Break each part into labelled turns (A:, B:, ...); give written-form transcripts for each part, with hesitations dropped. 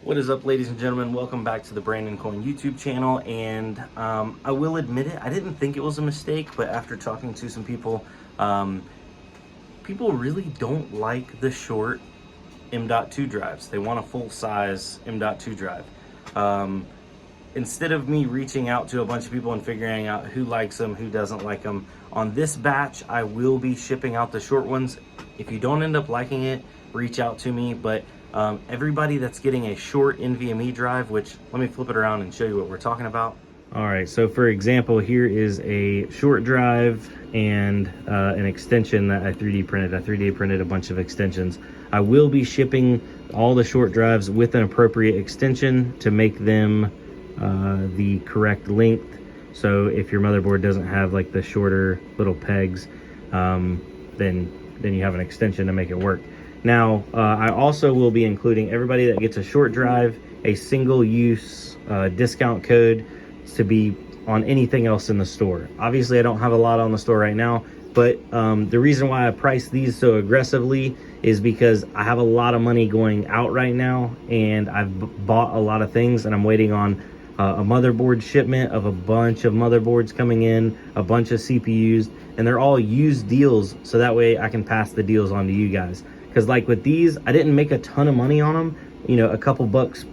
A: What is up, ladies and gentlemen? Welcome back to the Brandon Coin YouTube channel. And I will admit it, I didn't think it was a mistake, but after talking to some people, people really don't like the short M.2 drives. They want a full-size M.2 drive. Instead of me reaching out to a bunch of people and figuring out who likes them, who doesn't like them, on this batch, I will be shipping out the short ones. If you don't end up liking it, reach out to me. But everybody that's getting a short NVMe drive, which let me flip it around and show you what we're talking about. All right, so for example, here is a short drive and an extension that I 3D printed. I 3D printed a bunch of extensions. I will be shipping all the short drives with an appropriate extension to make them the correct length. So if your motherboard doesn't have like the shorter little pegs, then you have an extension to make it work. Now, I also will be including everybody that gets a short drive, a single-use discount code to be on anything else in the store. Obviously, I don't have a lot on the store right now, but the reason why I price these so aggressively is because I have a lot of money going out right now, and I've bought a lot of things, and I'm waiting on a motherboard shipment of a bunch of motherboards coming in, a bunch of CPUs, and they're all used deals, so that way I can pass the deals on to you guys. Because like with these, I didn't make a ton of money on them, you know, a couple bucks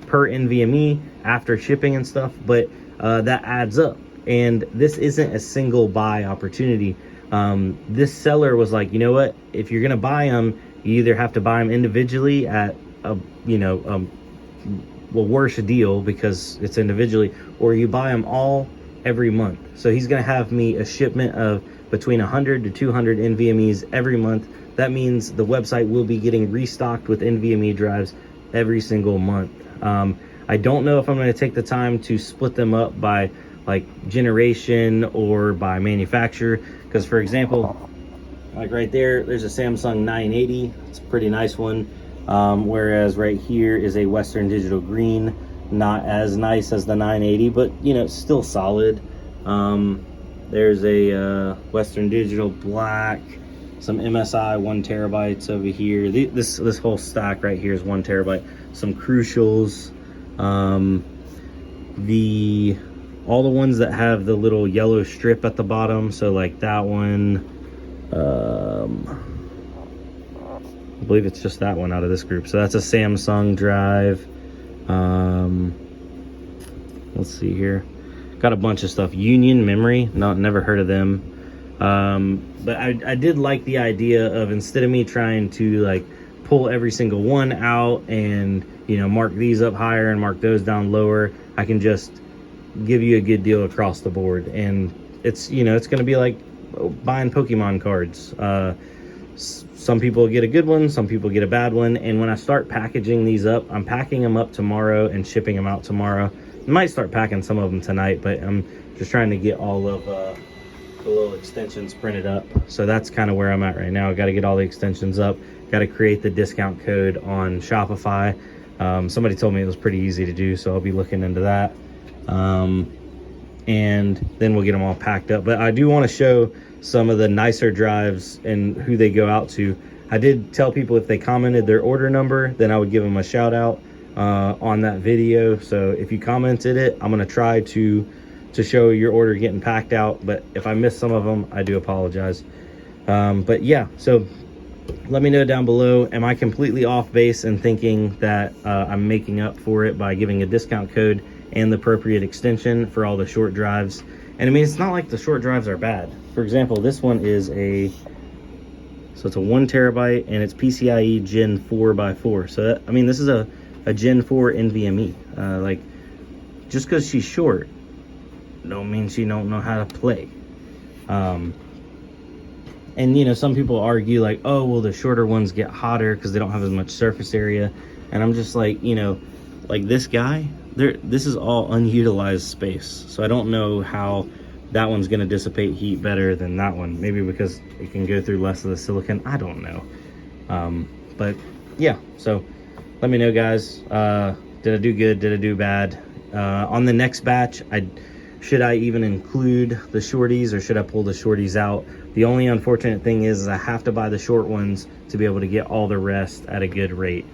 A: per NVMe after shipping and stuff, but that adds up. And this isn't a single buy opportunity. This seller was like, you know what, if you're gonna buy them, you either have to buy them individually at a, you know, well, worse deal because it's individually, or you buy them all every month. So he's gonna have me a shipment of between 100 to 200 NVMEs every month. That means the website will be getting restocked with NVMe drives every single month. I don't know if I'm going to take the time to split them up by like generation or by manufacturer, because for example, like right there, there's a Samsung 980. It's a pretty nice one. Whereas right here is a Western Digital green, not as nice as the 980, but you know, still solid. There's a Western Digital black, some MSI 1 terabytes over here. This whole stack right here is 1 terabyte. Some Crucials, all the ones that have the little yellow strip at the bottom. So like that one, I believe it's just that one out of this group. So that's a Samsung drive. Let's see here. Got a bunch of stuff. Union Memory, never heard of them. But I did like the idea of, instead of me trying to like pull every single one out and, you know, mark these up higher and mark those down lower, I can just give you a good deal across the board. And it's, you know, it's going to be like buying Pokemon cards. Some people get a good one, some people get a bad one. And when I start packaging these up, I'm packing them up tomorrow and shipping them out tomorrow. I might start packing some of them tonight, but I'm just trying to get all of the little extensions printed up. So that's kind of where I'm at right now. I got to get all the extensions up, got to create the discount code on Shopify. Somebody told me it was pretty easy to do, so I'll be looking into that. And then we'll get them all packed up. But I do want to show some of the nicer drives and who they go out to. I did tell people if they commented their order number, then I would give them a shout out on that video. So if you commented it, I'm going to try to show your order getting packed out, but if I miss some of them, I do apologize. But yeah, so let me know down below, am I completely off base and thinking that I'm making up for it by giving a discount code and the appropriate extension for all the short drives? And I mean, it's not like the short drives are bad. For example, this one is so it's a 1 terabyte and it's PCIe Gen 4x4. So that, I mean, this is a Gen 4 NVMe. Like, just because she's short don't mean she don't know how to play. And you know, some people argue like, oh well, the shorter ones get hotter because they don't have as much surface area. And I'm just like, you know, like this guy there, this is all unutilized space, so I don't know how that one's going to dissipate heat better than that one. Maybe because it can go through less of the silicon, I don't know. But yeah, so let me know, guys. Did I do good? Did I do bad? On the next batch, should I even include the shorties or should I pull the shorties out? The only unfortunate thing is I have to buy the short ones to be able to get all the rest at a good rate.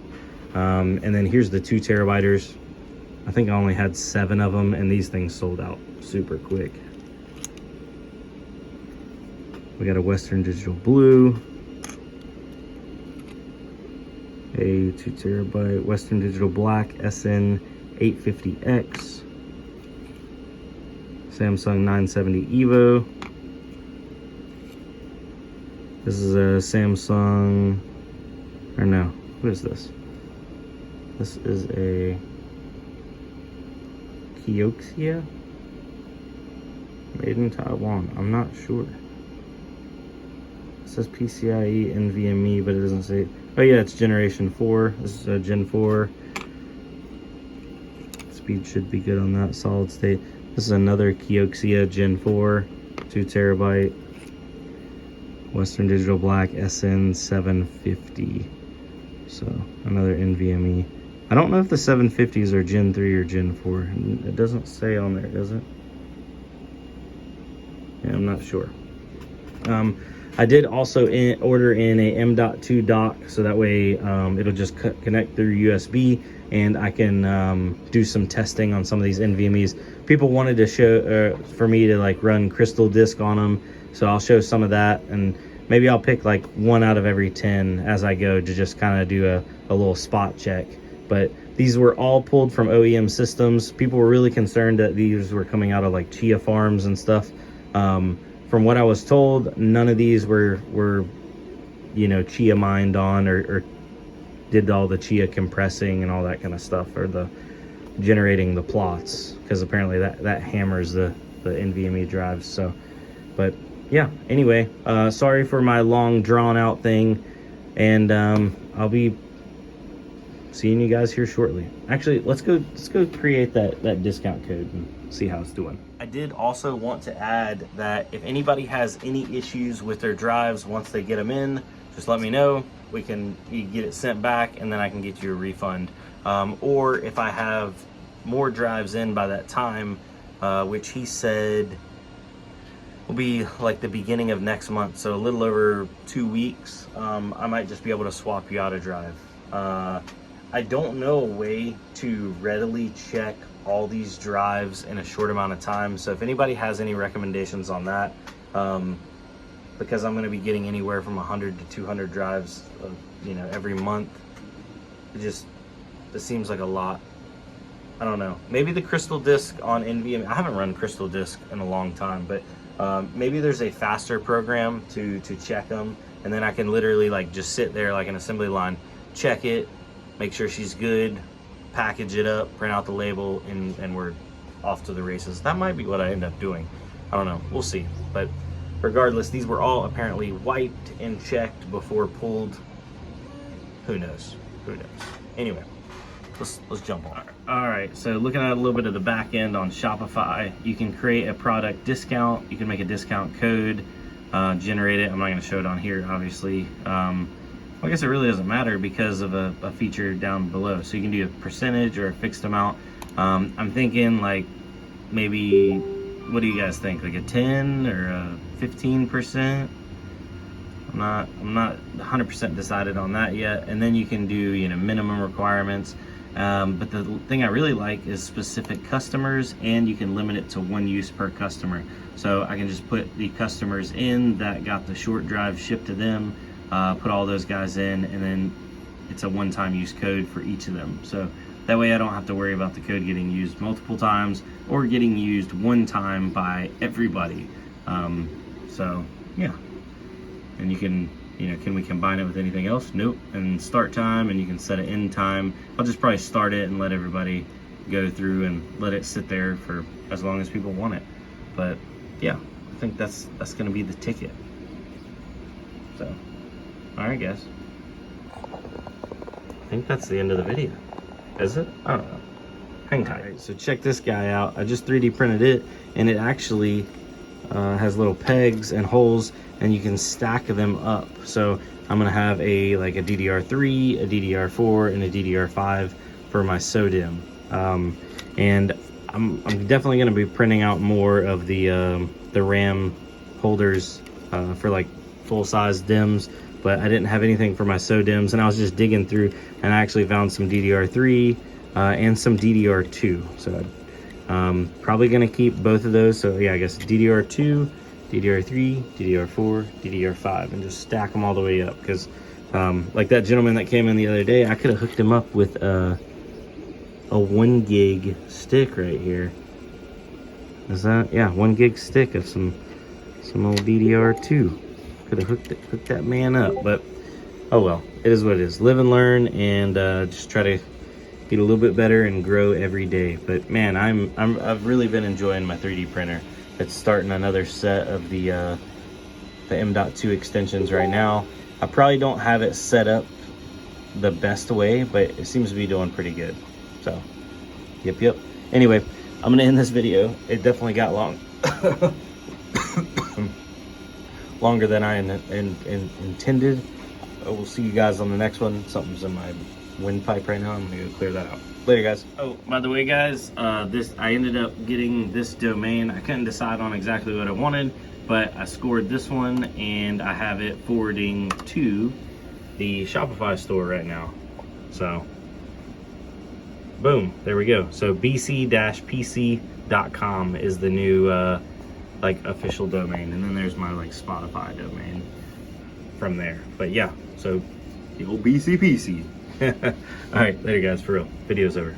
A: And then here's the 2 terabyters. I think I only had 7 of them, and these things sold out super quick. We got a Western Digital Blue, a 2 terabyte Western Digital Black SN850X, Samsung 970 EVO. This is a Samsung, or no, what is this? This is a Kioxia, made in Taiwan. I'm not sure. It says PCIe NVMe, but it doesn't say. Oh yeah, it's generation 4. This is a Gen 4. Speed should be good on that. Solid state. This is another Kioxia Gen 4, 2 terabyte. Western Digital Black SN750. So another NVMe. I don't know if the 750s are Gen 3 or Gen 4. It doesn't say on there, does it? Yeah, I'm not sure. I did also order in a M.2 dock, so that way it'll just connect through USB, and I can do some testing on some of these NVMEs. People wanted to show for me to like run Crystal Disk on them, so I'll show some of that, and maybe I'll pick like 1 out of every 10 as I go to just kind of do a little spot check. But these were all pulled from OEM systems. People were really concerned that these were coming out of like chia farms and stuff. From what I was told, none of these were you know, chia mined on or did all the chia compressing and all that kind of stuff, or the generating the plots, because apparently that hammers the NVMe drives. So, but yeah, anyway, sorry for my long drawn out thing, and I'll be seeing you guys here shortly. Actually, let's go create that discount code and see how it's doing. I did also want to add that if anybody has any issues with their drives once they get them in, just let me know. You get it sent back, and then I can get you a refund. Or if I have more drives in by that time, which he said will be like the beginning of next month, so a little over 2 weeks, I might just be able to swap you out a drive. I don't know a way to readily check all these drives in a short amount of time, so if anybody has any recommendations on that, because I'm going to be getting anywhere from 100 to 200 drives, you know, every month. It seems like a lot. I don't know. Maybe the Crystal Disk on NVMe. I haven't run Crystal Disk in a long time, but maybe there's a faster program to check them, and then I can literally like just sit there like an assembly line, check it, make sure she's good, package it up, print out the label, and we're off to the races. That might be what I end up doing. I don't know. We'll see. But regardless, these were all apparently wiped and checked before pulled. Who knows? Who knows? Anyway, let's jump on. All right, so looking at a little bit of the back end on Shopify, you can create a product discount. You can make a discount code, generate it. I'm not going to show it on here, obviously. I guess it really doesn't matter because of a feature down below. So you can do a percentage or a fixed amount. I'm thinking like maybe, what do you guys think? Like a 10 or a 15%? I'm not 100% decided on that yet. And then you can do, you know, minimum requirements. But the thing I really like is specific customers, and you can limit it to 1 use per customer. So I can just put the customers in that got the short drive shipped to them, put all those guys in, and then it's a one-time use code for each of them. So that way I don't have to worry about the code getting used multiple times or getting used one time by everybody. So yeah, and you can, you know, can we combine it with anything else? Nope. And start time, and you can set an end time. I'll just probably start it and let everybody go through and let it sit there for as long as people want it. But yeah, I think that's going to be the ticket. So, all right, guys. I think that's the end of the video. Is it? I don't know. Hang tight. All right, so check this guy out. I just 3D printed it, and it actually has little pegs and holes, and you can stack them up. So I'm gonna have a DDR3, a DDR4, and a DDR5 for my SODIMM. And I'm definitely gonna be printing out more of the RAM holders for like full-size DIMMs. but I didn't have anything for my SODIMMs, and I was just digging through, and I actually found some DDR3 and some DDR2. So probably gonna keep both of those. So yeah, I guess DDR2, DDR3, DDR4, DDR5, and just stack them all the way up, because like that gentleman that came in the other day, I could have hooked him up with a 1 gig stick right here. Is that, yeah, 1 gig stick of some old DDR2. Could have hooked that man up, but oh well, it is what it is. Live and learn, and just try to get a little bit better and grow every day. But man, I've really been enjoying my 3D printer. It's starting another set of the M.2 extensions right now. I probably don't have it set up the best way, but it seems to be doing pretty good. So, yep. Anyway, I'm gonna end this video. It definitely got long, longer than I intended. We'll see you guys on the next one. Something's in my windpipe right now. I'm gonna go clear that out. Later, guys. Oh, by the way, guys, I ended up getting this domain. I couldn't decide on exactly what I wanted, but I scored this one, and I have it forwarding to the Shopify store right now. So, boom, there we go. So bc-pc.com is the new like official domain, and then there's my like Spotify domain from there. But yeah, so the old BCPC. All right, later guys, for real. Video's over.